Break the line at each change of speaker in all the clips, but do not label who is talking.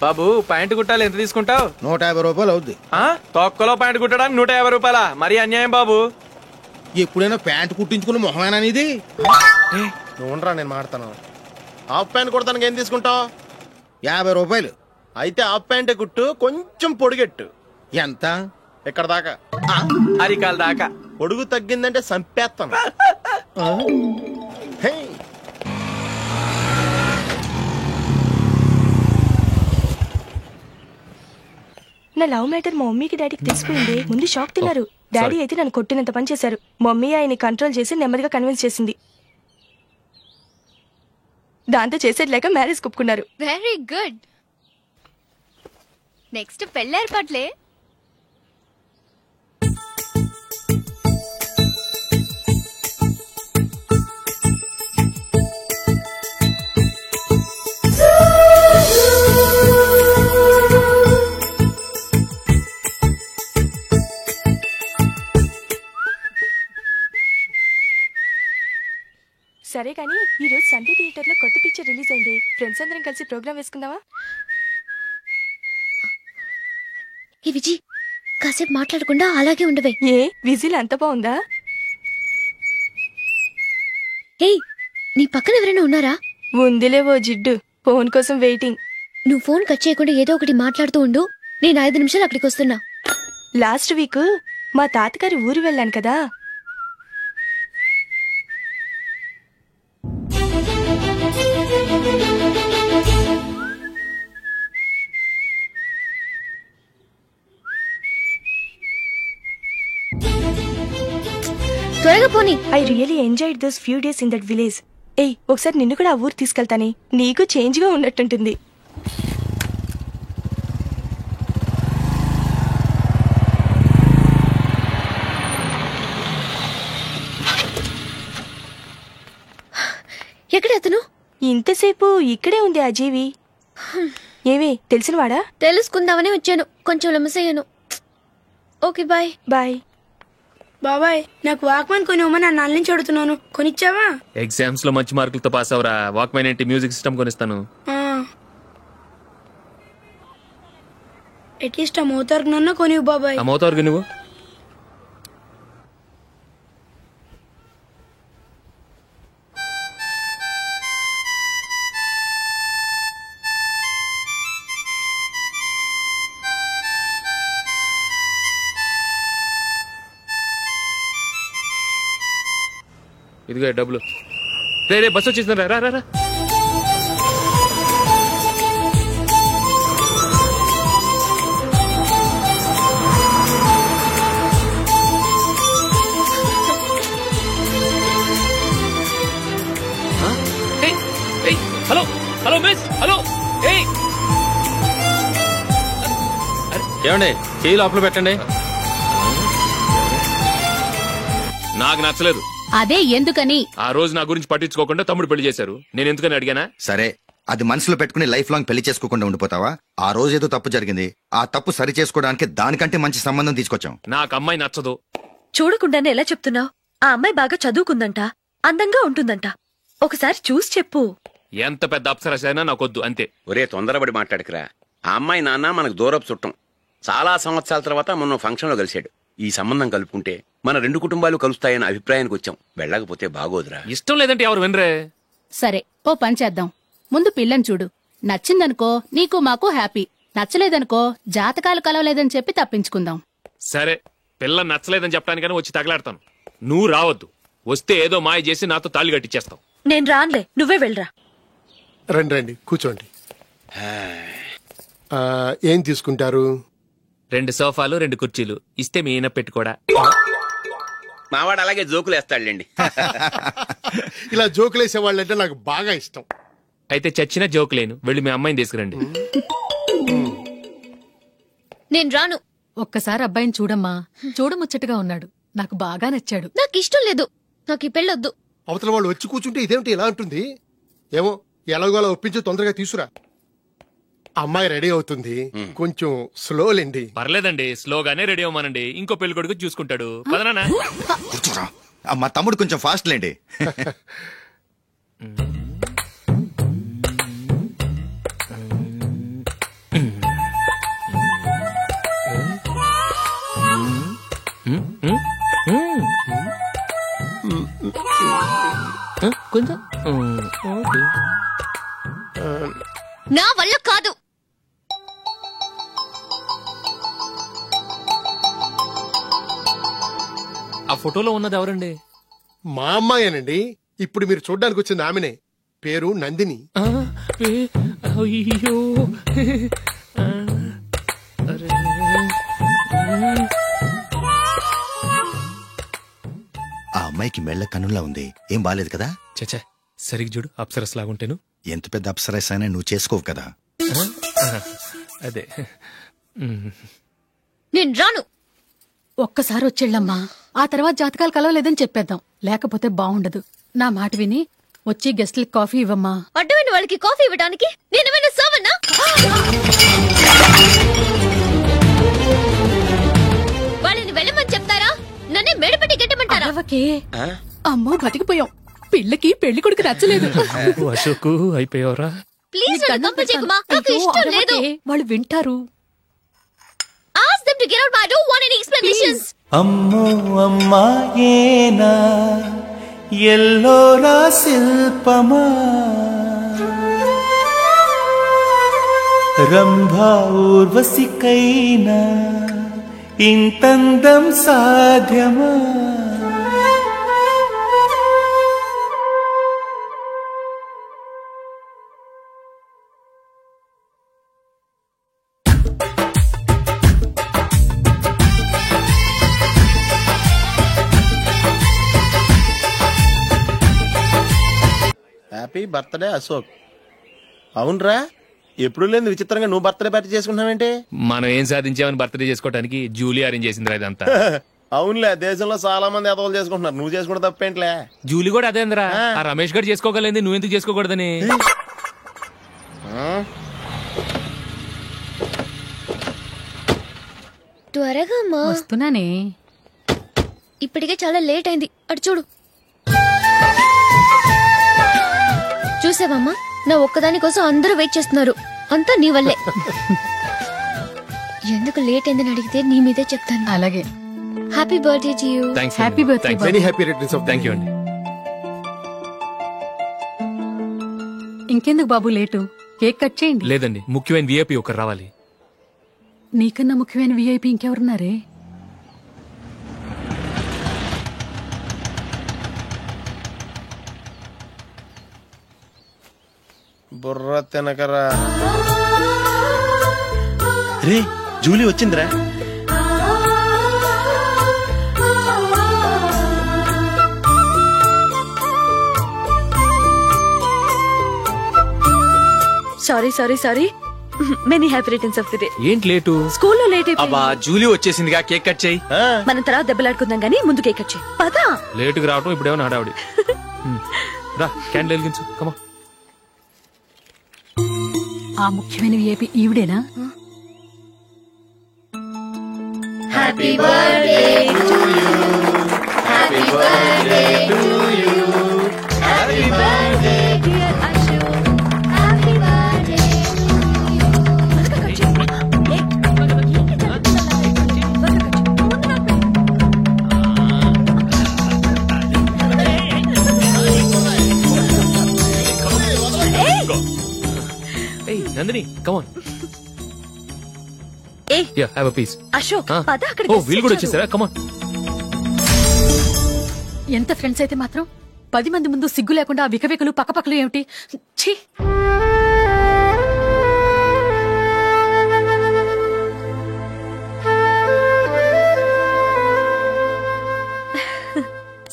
బాబు pant కుట్టాలి, ఎంత తీసుకుంటావు?
150 రూపాయలు అవుద్ది.
తొక్కలో ప్యాంటు కుట్టడానికి 150 రూపాయల? మరి అన్యాయం బాబు.
ఎప్పుడైనా ప్యాంటు కుట్టించుకున్న మొహమేనా ఇది?
నువ్వు ఉండరా, నేను మాడతాను. హాఫ్ ప్యాంట్ కుడతానికి ఏం తీసుకుంటావు?
50 రూపాయలు.
అయితే హాఫ్ ప్యాంటే కుట్టు, కొంచెం పొడిగెట్టు.
ఎంత?
ఇక్కడ దాకా,
అరికాల దాకా.
పొడుగు తగ్గిందంటే సంపేస్తాను.
నా లవ్ మ్యాటర్ మా మమ్మీకి డాడీకి తెలిసిపోయింది. ముందు షాక్ తిన్నారు. డాడీ అయితే నన్ను కొట్టినంత పని చేశారు. మమ్మీ ఆయన్ని కంట్రోల్ చేసి నెమ్మదిగా కన్విన్స్ చేసింది. దాంతో చేసేట్లేక మ్యారేజ్ ఒప్పుకున్నారు.
Very good. నెక్స్ట్ పెళ్లి ఏర్పాట్లే.
సరే కానీ ఈ రోజు సండే థియేటర్ లో కొత్త పిక్చర్ రిలీజ్ అయింది. ఫ్రెండ్స్ అందరం కలిసి ప్రోగ్రామ్ వేసుకుందామా?
ఈ విజి కాసేపు మాట్లాడకుండా అలాగే ఉండవే.
ఏ విజిల్ అంత బాగుందా?
ఏయ్, నీ పక్కన ఎవరైనా ఉన్నారా?
ఉందిలే ఓ జిడ్డు, ఫోన్ కోసం వెయిటింగ్.
నువ్వు ఫోన్ కట్ చేయకుండా ఏదో ఒకటి మాట్లాడుతూ ఉండు. నేను 5 నిమిషాలు అక్కడికి వస్తున్నా.
లాస్ట్ వీక్ మా తాతగారి ఊరు వెళ్ళాను కదా.
త్వరగా పోనీ.
I really enjoyed those few days in that village. ఏయ్, ఒకసారి నిన్ను కూడా ఆ ఊరు తీసుకెళ్తానే, నీకు చేంజ్ గా ఉన్నట్టుంటుంది.
ఎక్కడ అతను?
ఇంతసేపు ఇక్కడే ఉంది ఆ జీవి. ఏవి తెలిసినవాడా?
తెలుసుకుందామని వచ్చాను, కొంచెం లెమసయ్యాను. Okay bye.
బాయ్.
బాబాయ్, నాకు వాక్మెన్ కొనివ్వమని నా నుంచి అడుగుతున్నాను, కొనిచ్చావా?
ఎగ్జామ్స్ లో మంచి మార్కులతో పాస్ అవరా. వాక్మెన్ ఏంటి, మ్యూజిక్ సిస్టమ్ కొనిస్తాను.
అట్లీస్ట్ ఆ మోతారు నన్న కొనివ్వు బాబాయ్.
ఆ మోతారు నువ్వు ఇదిగో డబ్బులు. రే బస్ వచ్చేసింది, రా రా రా. Hello hello miss, hello. ఏమండి, చెయ్యి లోపల పెట్టండి. నాకు నచ్చలేదు.
అదే ఎందుకని?
ఆ రోజు నా గురించి పట్టించుకోకుండా తమ్ముడు పెళ్లి చేశారు. నేను ఎందుకని అడిగానా?
సరే, అది మనసులో పెట్టుకుని లైఫ్ లాంగ్ పెళ్లి చేసుకోకుండా ఉండిపోతావా? ఆ రోజు ఏదో తప్పు జరిగింది, ఆ తప్పు సరి చేసుకోవడానికి దానికంటే మంచి సంబంధం తీసుకొచ్చాం.
నాకు అమ్మాయి నచ్చదు.
చూడకుండానే ఎలా చెప్తున్నావు? ఆ అమ్మాయి బాగా చదువుకుందంట, అందంగా ఉంటుందంట. ఒకసారి చూసి చెప్పు.
ఎంత పెద్ద అప్సరసైనా నాకొద్దు, అంతే.
ఒరే, తొందరపడి మాట్లాడకురా. ఆ అమ్మాయి నాన్న మనకు దూరపు చుట్టం. చాలా సంవత్సరాల తర్వాత మొన్న ఫంక్షన్ లో కలిశాడు. ఈ సంబంధం కలుపుకుంటే మన 2 కుటుంబాలు కలుస్తాయన్న అభిప్రాయానికి వచ్చాం. వెళ్ళకపోతే బాగోదురా.
ఇష్టం లేదంటే ఎవరు వినరే.
సరే, ఓ పని చేద్దాం. ముందు పిల్లని చూడు. నచ్చిందనుకో నీకు మాకు హ్యాపీ. నచ్చలేదనుకో జాతకాలు కలవలేదని చెప్పి తప్పించుకుందాం.
సరే, పిల్ల నచ్చలేదని చెప్పడానికని వచ్చి తగలాడతాను. నువ్వు రావద్దు. వస్తే ఏదో మాయ చేసి నాతో తాళి కట్టించేస్తావు.
నేను రానులే, నువ్వే వెళ్ళరా.
రండి రండి, కూర్చోండి. ఏం తీసుకుంటారు?
2 సోఫాలు 2 కుర్చీలు ఇస్తే మీ ఈయన పెట్టుకోడా.
మావాడు అలాగే జోకులు వేస్తాడులేండి.
ఇలా జోకులేసే వాళ్ళంటే నాకు బాగా ఇష్టం.
అయితే చచ్చిన జోకులేను. వెళ్ళి మీ అమ్మాయిని తీసుకురండి.
నేను రాను.
ఒక్కసారి అబ్బాయిని చూడమ్మా, చూడముచ్చటగా ఉన్నాడు. నాకు బాగా నచ్చాడు.
నాకు ఇష్టం లేదు. నాకు ఈ పెళ్ళొద్దు.
అవతల వాళ్ళు వచ్చి కూర్చుంటే ఇదేమిటి ఇలా ఉంటుంది? ఏమో, ఎలాగోలా ఒప్పించి తొందరగా తీసుకురా. అమ్మాయి రెడీ అవుతుంది, కొంచెం స్లోలేండి.
పర్లేదండి, స్లోగానే రెడీ అవ్వమానండి. ఇంకో పెళ్లి కొడుకు చూసుకుంటాడు. పదనా.
కూర్చోరా, మా తమ్ముడు కొంచెం ఫాస్ట్ లేండి.
కొంచెం ఓకే.
నా వల్ల కాదు.
ఆ ఫోటోలో ఉన్నది ఎవరండి?
మా అమ్మాయేనండి. ఇప్పుడు మీరు చూడ్డానికి వచ్చింది ఆమెనే. పేరు నందిని.
అయ్యో అరే.
ఆ అమ్మాయికి మెళ్ళ కన్నులా ఉంది. ఏం బాలేదు కదా?
చచ్చా, సరిగ్గా చూడు, అప్సరస్ లాగుంటేను.
ఎంత పెద్ద అప్సరస్ అయినా నువ్వు చేసుకోవు కదా.
అదే.
నేను రాను.
ఒక్కసారి వచ్చేళ్ళమ్మా, ఆ తర్వాత జాతకాలు కలవలేదని చెప్పేద్దాం, లేకపోతే బాగుండదు. నా మాట విని వచ్చి గెస్ట్లకి కాఫీ ఇవ్వమ్మా.
అడ్డమైన వాళ్ళకి కాఫీ ఇవ్వడానికి నేనేమైనా సర్వన్నా? వాళ్ళని వెళ్ళమని చెప్తారా, నన్నే మేడపట్టి గెట్టమంటారా?
అరవకే. అమ్మో బతికిపోయాం. పిల్లకి పెళ్లి కొడుకు నచ్చలేదు.
అశోకు అయిపోయావరా?
ప్లీజ్ నన్ను పంపించేకుమా, నాకు ఇష్టం లేదు.
వాళ్ళు వింటారు.
Ask them to get out. I don't want any explanations.
అమ్మో అమ్మాయేనా ఎల్లోరా శిల్పమా రంభా ఊర్వశికైనా ఇంతందం సాధ్యమా?
Happy birthday Ashok. అవునరా, ఎప్పుడు లేదు విచిత్రంగా నువ్వు బర్త్డే పార్టీ చేసుకుంటున్నావేంటి?
మనం ఏం సాధించామని బర్త్డే చేసుకోవడానికి జూలీ అరేంజ్ చేసిందిరా ఇదంతా.
అవునులే, దేశంలో చాలా మంది ఎదవలు చేసుకుంటున్నారు, నువ్వు చేసుకోవడం తప్పేంట్లే.
జూలీ కూడా అదేంద్రా, ఆ రమేష్ గారు చేసుకోగలేదు, నువ్వెందుకు చేసుకోకూడదని.
త్వరగా అమ్మా.
వస్తున్నానే.
ఇప్పటికే చాలా లేట్ అయింది. అటు చూడు. చూసావమ్మా, నా ఒక్కదాని కోసం అందరూ వెయిట్ చేస్తున్నారు. అంతా నీ వల్లే. ఎందుకు లేట్ అయిందని అడిగితే నీ మీదే చెప్తాను.
అలాగే.
Happy birthday to you.
Happy birthday.
Very happy returns of.
Thank you అండి.
ఇంకెందుకు బాబు లేటు, కేక్ కట్ చేయండి.
లేదండి, ముఖ్యమైన విఐపి ఒకరు రావాలి.
నీకన్నా ముఖ్యమైన విఐపి ఇంకెవరున్నారే?
బుర్ర తినకరా.
రే జూలీ వచ్చిందిరా.
Sorry sorry sorry. Many happy returns of the day.
ఏంటి లేటు?
స్కూల్లో లేట్ అయిపోయింది.
అబ్బా జూలీ వచ్చేసిందిగా, కేక్ కట్ చేయి.
మనం తర్వాత దెబ్బలాడుకుందాం గానీ ముందు కేక్ కట్ చేయి. పదా.
లేటుగా రావటం ఇప్పుడేమో హడావుడి. రా, క్యాండిల్ వెలిగించు. కమా.
ఆ ముఖ్యమైన విఐపి ఈవిడేనా?
Happy birthday to you. Happy birthday to you. Happy birthday dear Ashok. Happy birthday
Nandini, come on. Yeah, have a piece.
Ashok పద అక్కడ.
ఓ వీళ్ళు కూడా వచ్చేసారా? Come on.
ఎంత ఫ్రెండ్స్ అయితే మాత్రం 10 మంది ముందు సిగ్గు లేకుండా ఆ వికవికలు పక్కపక్కలు ఏమిటి? ఛీ.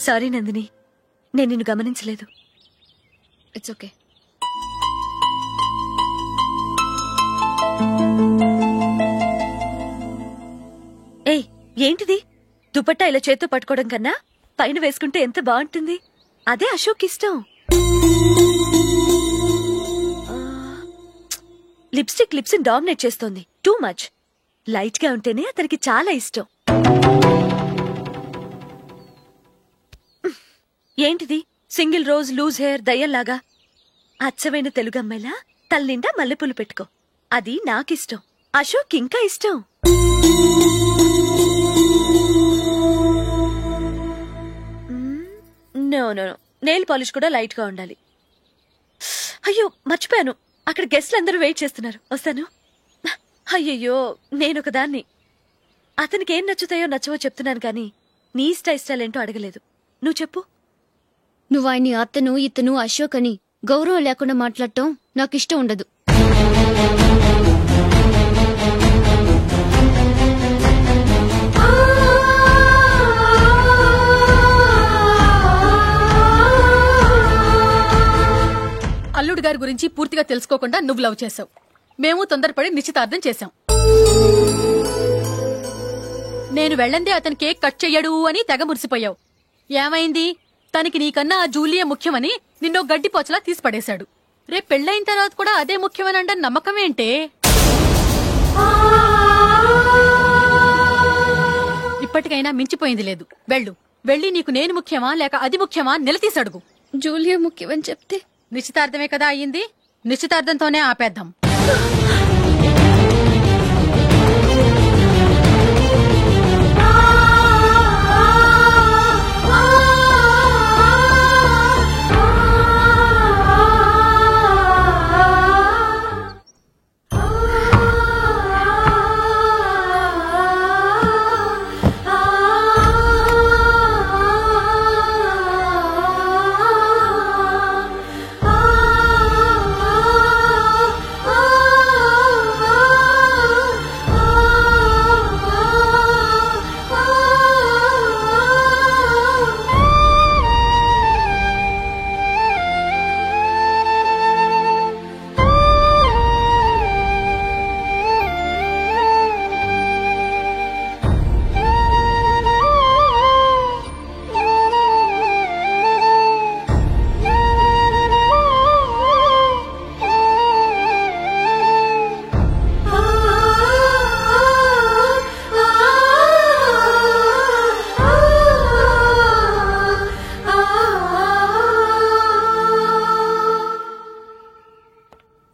సారీ నందిని, నేను నిన్ను గమనించలేదు.
It's okay.
ఏయ్ ఏంటిది? దుపట్టా ఇలా చేత్తో పట్టుకోవడం కన్నా పైన వేసుకుంటే ఎంత బాగుంటుంది. అదే అశోక్ ఇష్టం. లిప్స్టిక్ లిప్స్ డామినేట్ చేస్తోంది. Too much. లైట్ గా ఉంటేనే అతనికి చాలా ఇష్టం. ఏంటిది? సింగిల్ రోజ్ లూజ్ హెయిర్ దయ్యంలాగా. అచ్చమైన తెలుగు అమ్మాయిలా తల్లిండా మల్లెపూలు పెట్టుకో. అది నాకిష్టం. అశోక్ ఇంకా ఇష్టం. అవునవును, నెయిల్ పాలిష్ కూడా లైట్ గా ఉండాలి. అయ్యో మర్చిపోయాను, అక్కడ గెస్ట్లు అందరూ వెయిట్ చేస్తున్నారు, వస్తాను. అయ్యయ్యో నేనొక దాన్ని. అతనికి ఏం నచ్చుతాయో నచ్చవో చెప్తున్నాను కానీ నీ ఇష్టాలేంటో అడగలేదు. నువ్వు చెప్పు.
నువ్వు ఆయన్ని అతను ఇతను అశోక్ అని గౌరవం లేకుండా మాట్లాడటం నాకు ఇష్టం ఉండదు.
అల్లుడు గారి గురించి పూర్తిగా తెలుసుకోకుండా నువ్వు లవ్ చేసావు. మేము తొందరపడి నిశ్చితార్థం చేశాం. నేను వెళ్ళందే అతను కేక్ కట్ చెయ్యడు అని తెగ మురిసిపోయావు. ఏమైంది? తనకి నీకన్నా ఆ జూలియే ముఖ్యమని నిన్నో గడ్డిపోచలా తీసి పడేశాడు. రేపు పెళ్ళైన తర్వాత కూడా అదే ముఖ్యమని అంటే నమ్మకమేంటే? ఇప్పటికైనా మించిపోయింది లేదు. వెళ్ళి నీకు నేను ముఖ్యమా లేక అది ముఖ్యమా నిలదీసి అడుగు.
జూలియా ముఖ్యమని చెప్తే
నిశ్చితార్థమే కదా అయ్యింది, నిశ్చితార్థంతోనే ఆపేద్దాం.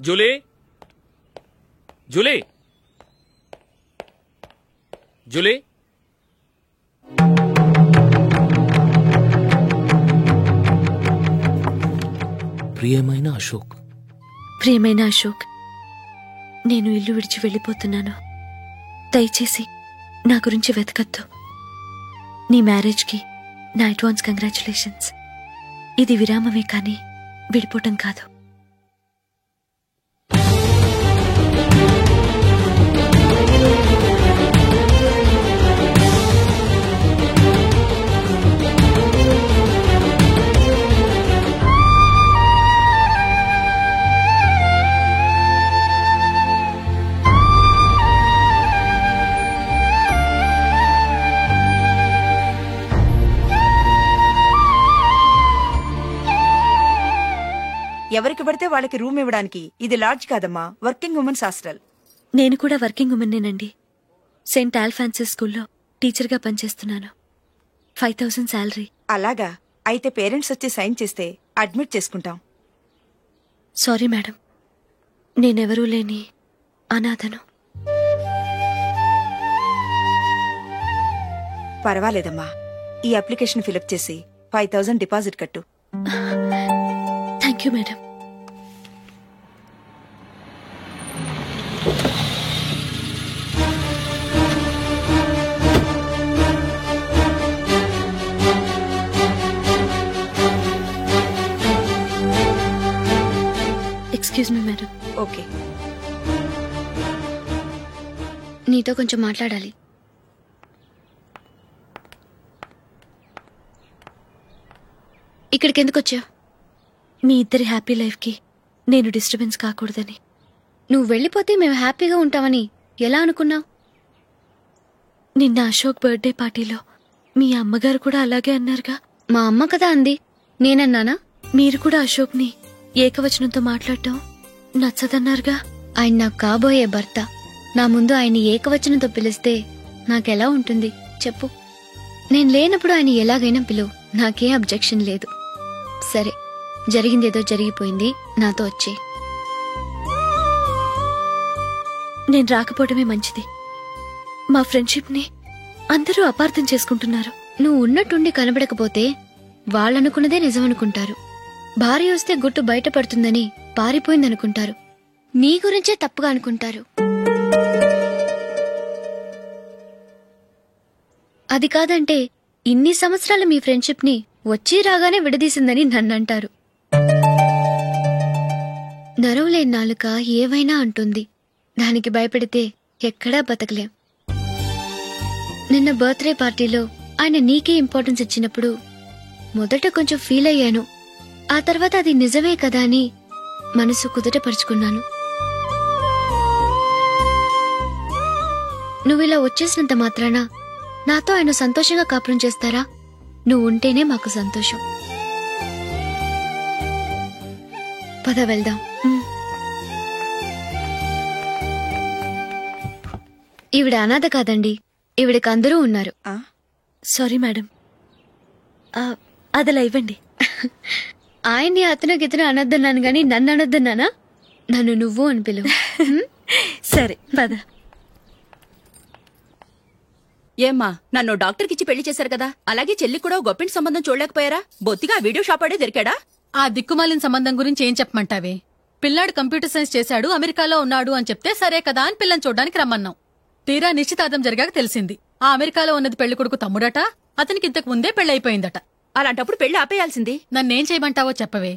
జూలీ, జూలీ, జూలీ, ప్రియమైన అశోక్.
ప్రియమైన అశోక్, నేను ఇల్లు విడిచి వెళ్ళిపోతున్నాను. దయచేసి నా గురించి వెతకద్దు. నీ మ్యారేజ్కి నా అడ్వాన్స్ కంగ్రాచులేషన్స్. ఇది విరామమే కానీ విడిపోవటం కాదు.
ఎవరికి పడితే వాళ్ళకి రూమ్ ఇవ్వడానికి ఇది లాడ్జ్ కాదమ్మా, వర్కింగ్ ఉమెన్స్ హాస్టల్.
నేను కూడా వర్కింగ్ ఉమెన్నేనండి. సెయింట్ ఆల్ఫాన్సిస్ స్కూల్లో టీచర్గా పనిచేస్తున్నాను. 5000 శాలరీ.
అలాగా? అయితే పేరెంట్స్ వచ్చి సైన్ చేస్తే అడ్మిట్ చేసుకుంటాం.
సారీ మేడం, నేనెవరూ లేని అనాథను.
పర్వాలేదమ్మా, ఈ అప్లికేషన్ ఫిలప్ చేసి 5000 డిపాజిట్ కట్టు.
Thank you madam. Excuse me madam.
Okay.
నీతో కొంచెం మాట్లాడాలి. ఇక్కడికి ఎందుకు వచ్చావు?
మీ ఇద్దరి హ్యాపీ లైఫ్కి నేను డిస్టర్బెన్స్ కాకూడదని.
నువ్వు వెళ్ళిపోతే మేము హ్యాపీగా ఉంటామని ఎలా అనుకున్నావు?
నిన్న అశోక్ బర్త్డే పార్టీలో మీ అమ్మగారు కూడా అలాగే అన్నారుగా.
మా అమ్మ కదా అంది, నేనన్నానా?
మీరు కూడా అశోక్ని ఏకవచనంతో మాట్లాడటం నచ్చదన్నారుగా.
ఆయన నాకు కాబోయే భర్త. నా ముందు ఆయన ఏకవచనంతో పిలిస్తే నాకెలా ఉంటుంది చెప్పు? నేను లేనప్పుడు ఆయన ఎలాగైనా పిలువు, నాకేం అబ్జెక్షన్ లేదు. సరే, జరిగిందేదో జరిగిపోయింది, నాతో వచ్చే.
నేను రాకపోవడమే మంచిది. మా ఫ్రెండ్షిప్ ని అందరూ అపార్థం చేసుకుంటున్నారు.
నువ్వు ఉన్నట్టుండి కనబడకపోతే వాళ్ళనుకున్నదే నిజమనుకుంటారు. భార్య వస్తే గుట్టు బయటపడుతుందని పారిపోయిందనుకుంటారు. మీ గురించే తప్పుగా అనుకుంటారు. అది కాదంటే ఇన్ని సంవత్సరాల మీ ఫ్రెండ్షిప్ ని వచ్చి రాగానే విడదీసిందని నన్నంటారు. నరవలేని నాలుక ఏవైనా అంటుంది. దానికి భయపడితే ఎక్కడా బతకలేం. నిన్న బర్త్డే పార్టీలో ఆయన నీకే ఇంపార్టెన్స్ ఇచ్చినప్పుడు మొదట కొంచెం ఫీల్ అయ్యాను. ఆ తర్వాత అది నిజమే కదా అని మనసు కుదుటపరుచుకున్నాను. నువ్విలా వచ్చేసినంత మాత్రాన నాతో ఆయన సంతోషంగా కాపురం చేస్తారా? నువ్వు ఉంటేనే మాకు సంతోషం. పద వెళ్దాం. ఈవిడ అనాథ కాదండి, ఈవిడకి అందరూ ఉన్నారు.
సారీ మేడం, అదలా ఇవ్వండి.
ఆయన్ని అతను గితను అనొద్దన్నాను గాని నన్ను అనొద్దన్నానా? నన్ను నువ్వు అని పిలువు.
సరే పద.
ఏమ్మా, నన్ను డాక్టర్కి ఇచ్చి పెళ్లి చేశారు కదా, అలాగే చెల్లి కూడా గొప్పింటి సంబంధం చూడలేకపోయారా? బొత్తిగా ఆ వీడియో షాప్ ఆడే దొరికాడా?
ఆ దిక్కుమాలిన సంబంధం గురించి ఏం చెప్పమంటావే? పిల్లాడు కంప్యూటర్ సైన్స్ చేశాడు, అమెరికాలో ఉన్నాడు అని చెప్తే సరే కదా అని పిల్లని చూడడానికి రమ్మన్నాం. తీరా నిశ్చితార్థం జరిగాక తెలిసింది ఆ అమెరికాలో ఉన్నది పెళ్లి కొడుకు తమ్ముడట, అతనికి ఇంతకు ముందే పెళ్లయిపోయిందట.
అలాంటప్పుడు పెళ్లి ఆపేయాల్సింది.
నన్నేం చేయమంటావో చెప్పవే.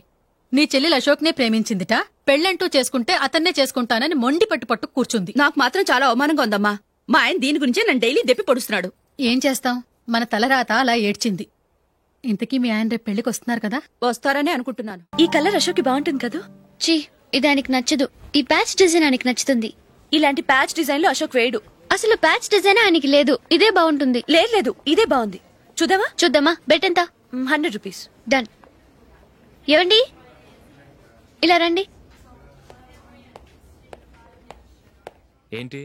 నీ చెల్లెలు అశోక్నే ప్రేమించిందిట, పెళ్లంటూ చేసుకుంటే అతన్నే చేసుకుంటానని మొండి పట్టు కూర్చుంది.
నాకు మాత్రం చాలా అవమానంగా ఉందమ్మా. మా ఆయన దీని గురించే నన్ను డైలీ దెప్పి పొడుస్తున్నాడు.
ఏం చేస్తాం, మన తలరాత అలా ఏడ్చింది. ఇంతకీ మీ ఆయన రేపు పెళ్లికి వస్తున్నారు కదా?
వస్తారనే అనుకుంటున్నాను.
ఈ కలర్ అశోక్కి బాగుంటుంది కదా?
చీ, ఇది ఆయనకి నచ్చదు. ఈ ప్యాచ్ డిజైన్ ఆయనకి నచ్చుతుంది.
ఇలాంటి ప్యాచ్ డిజైన్ లో అశోక్ వేయడు.
అసలు ప్యాచ్ డిజైన్ ఆయనకి లేదు, ఇదే బాగుంటుంది.
లేదు, ఇదే బాగుంది. చూద్దామా?
చూద్దామా? బెట్ ఎంత?
100 రూపీస్.
డన్. ఏవండి, ఇలా రండి.
ఏంటి?